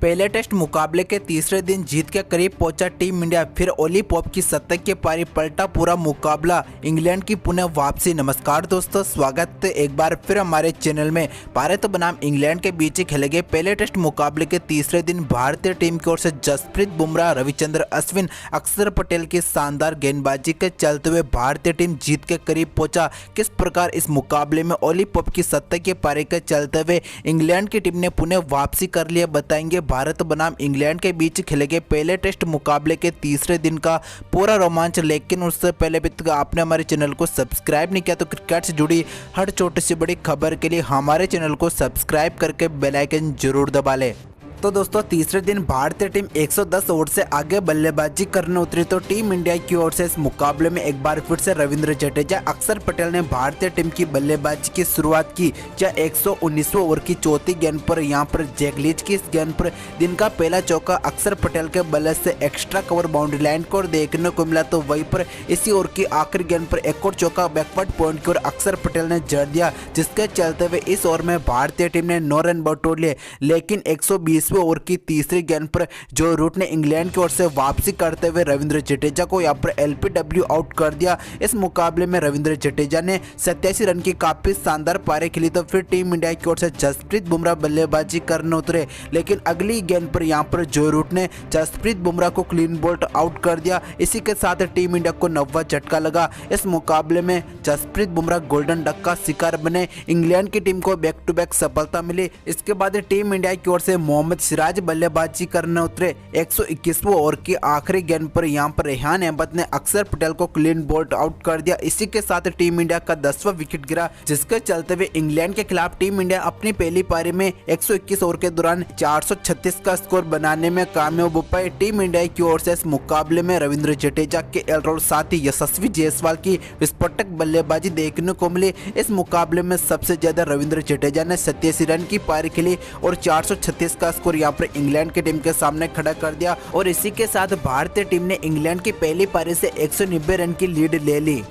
पहले टेस्ट मुकाबले के तीसरे दिन जीत के करीब पहुंचा टीम इंडिया। फिर ओली पॉप की शतक के पारी पलटा पूरा मुकाबला, इंग्लैंड की पुनः वापसी। नमस्कार दोस्तों, स्वागत है एक बार फिर हमारे चैनल में। भारत बनाम इंग्लैंड के बीच खेले गए पहले टेस्ट मुकाबले के तीसरे दिन भारतीय टीम की ओर से जसप्रीत बुमराह, रविचंद्र अश्विन, अक्षर पटेल की शानदार गेंदबाजी के चलते हुए भारतीय टीम जीत के करीब पहुंचा। किस प्रकार इस मुकाबले में ओली पॉप की शतक के पारी के चलते हुए इंग्लैंड की टीम ने पुनः वापसी कर लिया, बताएंगे। भारत बनाम इंग्लैंड के बीच खेले गए पहले टेस्ट मुकाबले के तीसरे दिन का पूरा रोमांच। लेकिन उससे पहले भी आपने हमारे चैनल को सब्सक्राइब नहीं किया तो क्रिकेट से जुड़ी हर छोटी सी बड़ी खबर के लिए हमारे चैनल को सब्सक्राइब करके बेल आइकन जरूर दबा लें। तो दोस्तों, तीसरे दिन भारतीय टीम 110 ओवर से आगे बल्लेबाजी करने उतरी तो टीम इंडिया की ओर से इस मुकाबले में एक बार फिर से रविंद्र जडेजा, अक्षर पटेल ने भारतीय टीम की बल्लेबाजी की शुरुआत की। जहाँ 119वें ओवर की चौथी गेंद पर यहाँ पर जैक लीच की इस गेंद पर दिन का पहला चौका अक्षर पटेल के बल्ले से एक्स्ट्रा कवर बाउंड्री लाइन को देखने को मिला। तो वहीं पर इसी ओवर की आखिरी गेंद पर एक और चौका बैकवर्ड पॉइंट की ओर अक्षर पटेल ने जड़ दिया, जिसके चलते हुए इस ओवर में भारतीय टीम ने 9 रन बटोर लिए। लेकिन 120 ओवर की तीसरी गेंद पर जो रूट ने इंग्लैंड की ओर से वापसी करते हुए रविंद्र जडेजा को यहां पर एलपीडब्ल्यू आउट कर दिया। इस मुकाबले में रविंद्र जडेजा ने 87 रन की काफी शानदार पारी खेली। तो फिर टीम इंडिया की ओर से जसप्रीत बुमराह बल्लेबाजी करने उतरे, लेकिन अगली गेंद पर यहां पर जो रूट ने जसप्रीत बुमराह को क्लीन बोल्ड आउट कर दिया। इसी के साथ टीम इंडिया को 90वां झटका लगा। इस मुकाबले में जसप्रीत बुमराह गोल्डन डक का शिकार बने। इंग्लैंड की टीम को बैक टू बैक सफलता मिली। इसके बाद टीम इंडिया की ओर से मोहम्मद सिराज बल्लेबाजी करने उतरे। 121वें ओवर की आखिरी गेंद पर यहां पर रेहान अहमद ने अक्षर पटेल को क्लीन बोल्ड आउट कर दिया। इसी के साथ टीम इंडिया का 10वां विकेट गिरा, जिसके चलते हुए इंग्लैंड के खिलाफ टीम इंडिया अपनी पहली पारी में 121 ओवर के दौरान 436 का स्कोर बनाने में कामयाब हो पाई। टीम इंडिया की ओर से इस मुकाबले में रविंद्र जडेजा के एल साथ ही यशस्वी जायसवाल की विस्फोटक बल्लेबाजी देखने को मिली। इस मुकाबले में सबसे ज्यादा रविंद्र जडेजा ने 87 रन की पारी खेली और 436 का स्कोर यहाँ पर इंग्लैंड की टीम के सामने खड़ा कर दिया। और इसी के साथ भारतीय टीम ने इंग्लैंड की पहली पारी से 190 रन की लीड ले ली।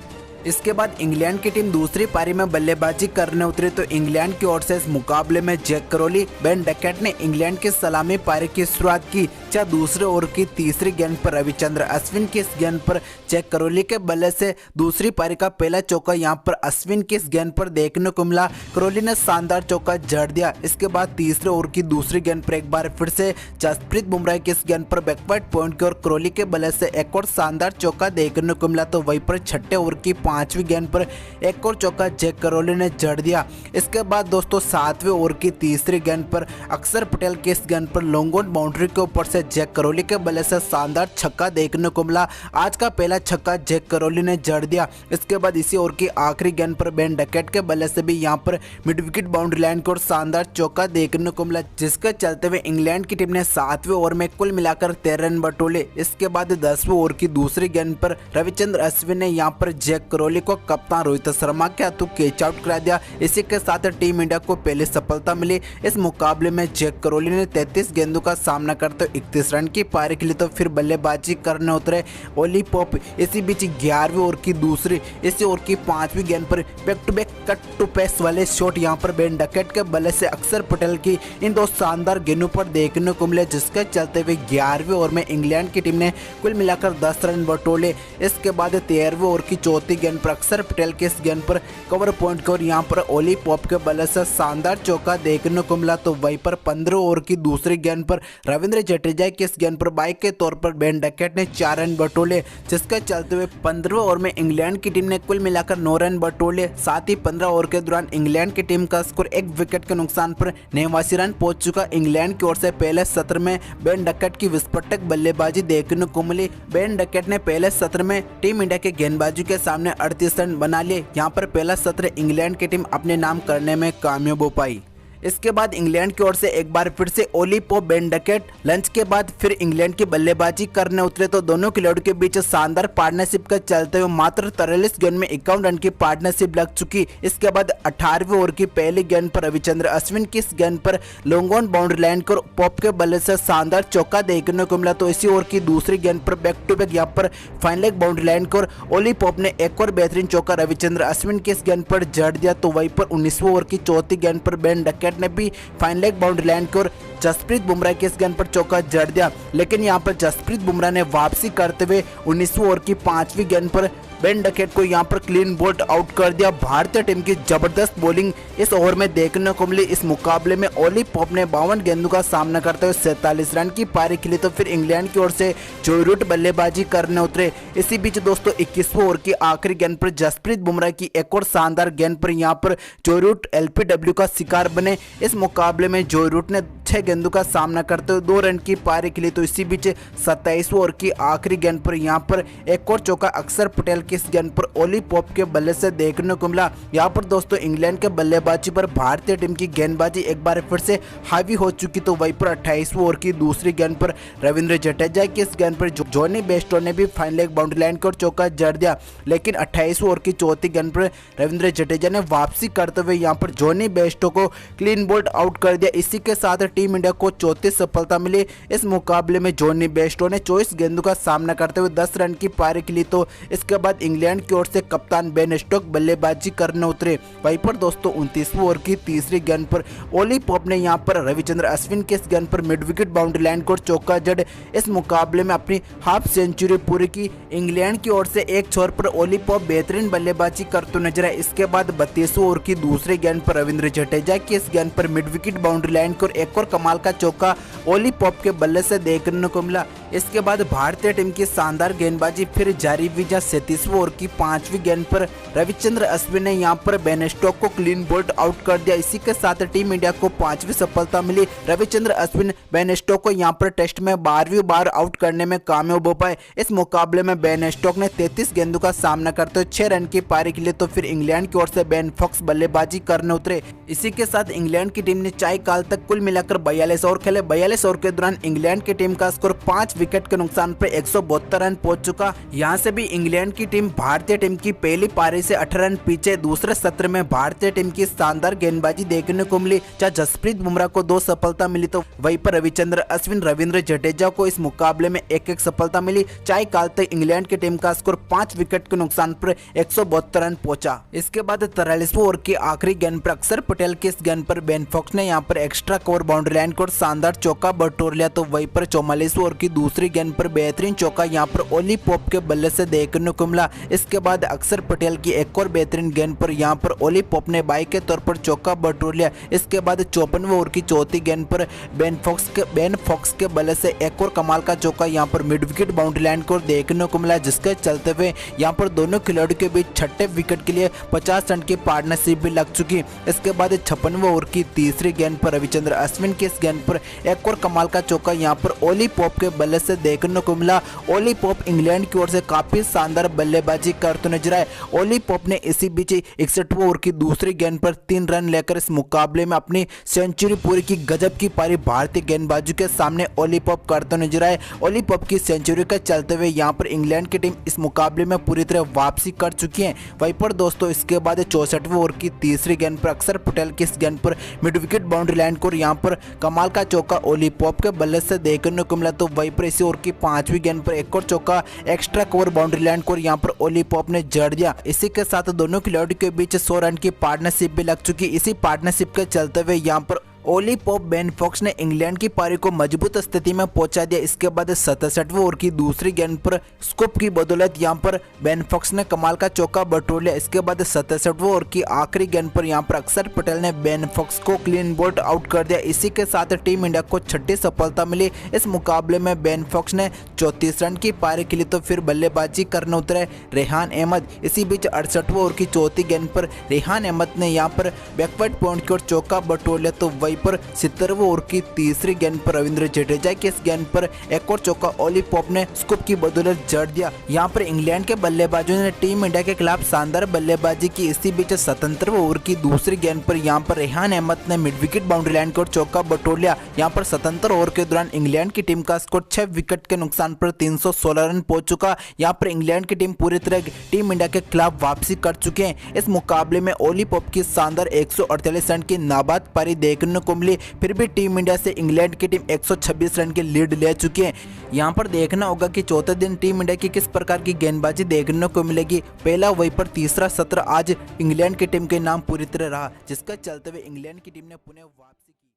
इसके बाद इंग्लैंड की टीम दूसरी पारी में बल्लेबाजी करने उतरी तो इंग्लैंड की ओर से इस मुकाबले में जैक करोली, बेन डकैट ने इंग्लैंड की सलामी पारी की शुरुआत की। जहाँ दूसरे ओवर की तीसरी गेंद पर रविचंद्र अश्विन की इस गेंद पर जैक करोली के बल्ले से दूसरी पारी का पहला चौका यहाँ पर अश्विन की इस गेंद पर देखने को मिला। करोली ने शानदार चौका जड़ दिया। इसके बाद तीसरे ओवर की दूसरी गेंद पर एक बार फिर से जसप्रीत बुमराह की इस गेंद पर बैकवर्ड पॉइंट की ओर करोली के बल्ले से एक और शानदार चौका देखने को मिला। तो वहीं पर छठे ओवर की 5वीं गेंद पर एक और चौका जैक करोली ने जड़ दिया। इसके बाद दोस्तों 7वें ओवर की तीसरी गेंद पर अक्षर पटेल की इस गेंद पर लॉन्ग ऑन बाउंड्री के ऊपर से जैक करोली के बल्ले से शानदार छक्का देखने को मिला। आज का पहला छक्का जैक करोली ने जड़ दिया। इसके बाद इसी ओवर की आखिरी गेंद पर बेन डकैट के बल्ले से भी यहां पर मिड विकेट बाउंड्री लाइन को शानदार चौका देखने को मिला, जिसके चलते हुए इंग्लैंड की टीम ने 7वें ओवर में कुल मिलाकर 13 रन बटोले। इसके बाद 10वें ओवर की दूसरी गेंद पर रविचंद्र अश्विन ने यहां पर जैक करोली को कप्तान रोहित शर्मा के हाथों कैच आउट करा दिया। इसी के साथ टीम इंडिया को पहली सफलता मिली। इस मुकाबले में जैक करोली ने 33 गेंदों का सामना करते 31 रन की पारी खेली। तो फिर बल्लेबाजी करने उतरे ओली पॉप। इसी बीच 11वें ओवर की दूसरी, इसी ओवर की 5वीं गेंद पर back to back cut to pace वाले शॉट यहां पर बेन डकैट के बल्ले से अक्षर पटेल की इन दो शानदार गेंदों पर देखने को मिले, जिसके चलते हुए 11वें ओवर में इंग्लैंड की टीम ने कुल मिलाकर 10 रन बटोले। इसके बाद 13वें ओवर की चौथी गेंद पर अक्षर पटेल के इस गेंद पर कवर पॉइंट को यहाँ पर ओली पॉप के बल्ले से शानदार चौका देखने को मिला। तो वहीं पर 15 ओवर की दूसरी गेंद पर रविंद्र जडेजा की इस गेंद पर बाइक के तौर पर बेन डकैट ने 4 रन बटोले, जिसके चलते हुए 15वें ओवर में इंग्लैंड की टीम ने कुल मिलाकर 9 रन बटोले। साथ ही 15 ओवर के दौरान इंग्लैंड की टीम का स्कोर 1 विकेट के नुकसान पर 89 रन पहुंच चुका। इंग्लैंड की ओर से पहले सत्र में बेन डकैट की विस्फोटक बल्लेबाजी देखने को मिली। बेन डकैट ने पहले सत्र में टीम इंडिया के गेंदबाजों के सामने 38 रन बना लिए। यहाँ पर पहला सत्र इंग्लैंड की टीम अपने नाम करने में कामयाब हो पाई। इसके बाद इंग्लैंड की ओर से एक बार फिर से Ollie Pope, Ben Duckett lunch के बाद फिर इंग्लैंड की बल्लेबाजी करने उतरे तो दोनों खिलाड़ियों के बीच शानदार पार्टनरशिप के चलते हुए मात्र 43 गेंद में 51 रन की पार्टनरशिप लग चुकी। इसके बाद 18वें ओवर की पहली गेंद पर रविचंद्र अश्विन की इस गेंद पर लॉन्ग ऑन बाउंड्री लाइन को पॉप के बल्ले से शानदार चौका देखने को मिला। तो इसी ओवर की दूसरी गेंद पर बैक टू बैक यहाँ पर फाइन लेग बाउंड्री लाइन को ओली पॉप ने एक और बेहतरीन चौका रविचंद्र अश्विन की इस गेंद पर जड़ दिया। तो वहीं पर 19वें ओवर की चौथी गेंद पर बेन डकैट विकेट ने भी फाइन लेग बाउंड्री लाइन की ओर जसप्रीत बुमराह के इस गेंद पर चौका जड़ दिया, लेकिन यहां पर जसप्रीत बुमराह ने वापसी करते हुए 19वीं ओवर की 5वीं गेंद पर बेन डकेट को यहां पर क्लीन बोल्ड आउट कर दिया। भारतीय टीम की जबरदस्त बॉलिंग इस ओवर में देखने को मिली। इस मुकाबले में ओली पॉप ने 52 गेंदों का सामना करते हुए 47 रन की पारी खेली, तो फिर इंग्लैंड की ओर से जोई रूट बल्लेबाजी करने उतरे। इसी बीच दोस्तों 21वें ओवर की आखिरी गेंद पर जसप्रीत बुमराह की एक और शानदार गेंद पर यहां पर जोई रूट एलपीडब्ल्यू का शिकार बने। इस मुकाबले में जोई रूट ने 6 गेंदों का सामना करते हुए 2 रन की पारी खेली, तो इसी बीच 27वें ओवर की आखिरी गेंद पर यहां पर एक और चौका अक्षर पटेल की इस गेंद पर ओली पॉप के बल्ले से देखने को मिला। यहां पर दोस्तों इंग्लैंड के बल्लेबाजी पर भारतीय टीम की गेंदबाजी एक बार फिर से हावी हो चुकी, तो वहीं पर 28वें ओवर की दूसरी गेंद पर रविंद्र जडेजा की इस गेंद पर जॉनी बेस्टो ने भी फाइन लेग बाउंड्री लाइन को चौका जड़ दिया, लेकिन 28वें ओवर की चौथी गेंद पर रविंद्र जडेजा ने वापसी करते हुए यहां पर जॉनी बेस्टो को क्लीन बोल्ड आउट कर दिया। इसी के साथ टीम इंडिया को चौथी सफलता मिली। इस मुकाबले में जॉनी बेस्टो ने 24 गेंदों का सामना करते हुए 10 रन की पारी खेली, तो इसके बाद इंग्लैंड की ओर से कप्तान बेन स्टोक्स बल्लेबाजी करने उतरे। वहीं पर दोस्तों 29वें ओवर की तीसरी गेंद पर ओली पॉप ने यहां पर रविचंद्र अश्विन के इस गेंद पर मिड विकेट बाउंड्री लाइन को चौका जड़ इस मुकाबले में अपनी हाफ सेंचुरी पूरी की। इंग्लैंड की ओर से एक छोर पर ओली पॉप बेहतरीन बल्लेबाजी करते नजर आए। इसके बाद 32वें ओवर की दूसरी गेंद पर रविंद्र जडेजा की इस गेंद पर मिड विकेट बाउंड्री लाइन को एक और कमाल का चौका ओली पॉप के बल्ले से देखने को मिला। इसके बाद भारतीय टीम की शानदार गेंदबाजी फिर जारी हुई, जहां 37वें ओवर की 5वीं गेंद पर रविचंद्र अश्विन ने यहां पर बेन स्टोक्स को क्लीन बोल्ड आउट कर दिया। इसी के साथ टीम इंडिया को 5वीं सफलता मिली। रविचंद्र अश्विन बेन स्टोक्स को यहां पर टेस्ट में 12वीं बार आउट करने में कामयाब हो पाए। इस मुकाबले में बेन स्टोक्स ने 33 गेंदों का सामना करते हुए 6 रन की पारी खेली, तो फिर इंग्लैंड की ओर से बेन फॉक्स बल्लेबाजी करने उतरे। इसी के साथ इंग्लैंड की टीम ने 4 काल तक कुल मिलाकर 42 ओवर खेले। 42 ओवर के दौरान इंग्लैंड की टीम का स्कोर 5 विकेट के नुकसान पर 172 रन पहुंच चुका। यहां से भी इंग्लैंड की टीम भारतीय टीम की पहली पारी से 18 रन पीछे। दूसरे सत्र में भारतीय टीम की शानदार गेंदबाजी देखने को मिली, जहां जसप्रीत बुमराह को 2 सफलता मिली, तो वहीं पर रविचंद्र अश्विन रविंद्र जडेजा को इस मुकाबले में एक सफलता मिली। 4 काल तक इंग्लैंड की टीम का स्कोर 5 विकेट के नुकसान पर 172 रन पहुंचा। इसके बाद 43वें ओवर की आखिरी गेंद पर अक्षर पटेल की इस गेंद पर बेन फॉक्स ने यहां पर एक्स्ट्रा कवर बाउंड्री लाइन को शानदार चौका बटोर लिया, तो वहीं पर 44वें ओवर की दूसरी गेंद पर बेहतरीन चौका यहां पर ओली पॉप के बल्ले से देखने को मिला। इसके बाद अक्षर पटेल की एक और बेहतरीन गेंद पर यहां पर ओली पॉप ने बाई के तौर पर चौका बटोर लिया। इसके बाद 54वें ओवर की चौथी गेंद पर बेन फॉक्स के बल्ले से एक और कमाल का चौका यहां पर मिड विकेट बाउंड्री लाइन को देखने को मिला, जिसके चलते हुए यहां पर दोनों खिलाड़ियों के बीच छठे विकेट के लिए 50 रन की पार्टनरशिप भी लग चुकी। इसके बाद 56वें ओवर की तीसरी गेंद पर रविचंद्र अश्विन की इस गेंद पर एक और कमाल का चौका यहां पर ओली पॉप के बल्ले से देखने को मिला। ओली पॉप इंग्लैंड की ओर से काफी शानदार बल्लेबाजी करते नजर आए। ओली पॉप ने इसी बीच 61वें ओवर की दूसरी गेंद पर 3 रन लेकर इस मुकाबले में अपनी सेंचुरी पूरी की। गजब की पारी भारतीय गेंदबाजों के सामने ओली पॉप करते नजर आए। ओली पॉप की सेंचुरी के चलते हुए यहां पर इंग्लैंड की टीम इस मुकाबले में पूरी तरह वापसी कर चुकी है। वहीं पर दोस्तों इसके बाद 64वें ओवर की तीसरी गेंद पर अक्षर पटेल की इस गेंद पर मिड विकेट बाउंड्री लाइन को यहां पर कमाल का चौका ओली पॉप के बल्ले से देखने को मिला, तो वहीं पर इसी ओवर की 5वीं गेंद पर एक और चौका एक्स्ट्रा कवर बाउंड्री लाइन को यहां पर ओली पॉप ने जड़ दिया। इसी के साथ दोनों खिलाड़ियों के बीच 100 रन की पार्टनरशिप भी लग चुकी। इसी पार्टनरशिप के चलते हुए यहां पर ओली पॉप बेन फॉक्स ने इंग्लैंड की पारी को मजबूत स्थिति में पहुंचा दिया। इसके बाद 67वें ओवर की दूसरी गेंद पर स्कूप की बदौलत यहां पर बेन फॉक्स ने कमाल का चौका बटोर लिया। इसके बाद 67वें ओवर की आखिरी गेंद पर यहां पर अक्षर पटेल ने बेन फॉक्स को क्लीन बोल्ड आउट कर दिया। इसी के साथ टीम इंडिया को छठी सफलता मिली। इस मुकाबले में बेन फॉक्स ने 34 रन की पारी खेली, तो फिर बल्लेबाजी करने उतरे रेहान अहमद। इसी बीच 68वें ओवर की चौथी गेंद पर रेहान अहमद ने यहां पर बैकवर्ड पॉइंट की ओर चौका बटोर लिया, तो वहीं पर 70वें ओवर की तीसरी गेंद पर रविंद्र जडेजा की इस गेंद पर एक और चौका ओली पॉप ने स्कूप की बदौलत जड़ दिया। यहां पर इंग्लैंड के बल्लेबाजों ने टीम इंडिया के खिलाफ शानदार बल्लेबाजी की। इसी बीच 77वें ओवर की दूसरी गेंद पर यहां पर रेहान अहमद ने मिड विकेट बाउंड्री लाइन को चौका बटोर लिया। यहां पर 77 ओवर के दौरान इंग्लैंड की टीम का स्कोर 6 विकेट के नुकसान पर 316 रन पहुंच चुका। यहां पर इंग्लैंड की टीम पूरी तरह टीम इंडिया के खिलाफ वापसी कर चुके हैं। इस मुकाबले में ओली पॉप की शानदार 148 रन की नाबाद पारी देखने देखने को मिली, फिर भी टीम इंडिया से इंग्लैंड की टीम 126 रन की लीड ले चुकी है। यहाँ पर देखना होगा कि चौथे दिन टीम इंडिया की किस प्रकार की गेंदबाजी देखने को मिलेगी। पहला वहीं पर तीसरा सत्र आज इंग्लैंड की टीम के नाम पूरी तरह रहा, जिसका चलते हुए इंग्लैंड की टीम ने पुनः वापसी की।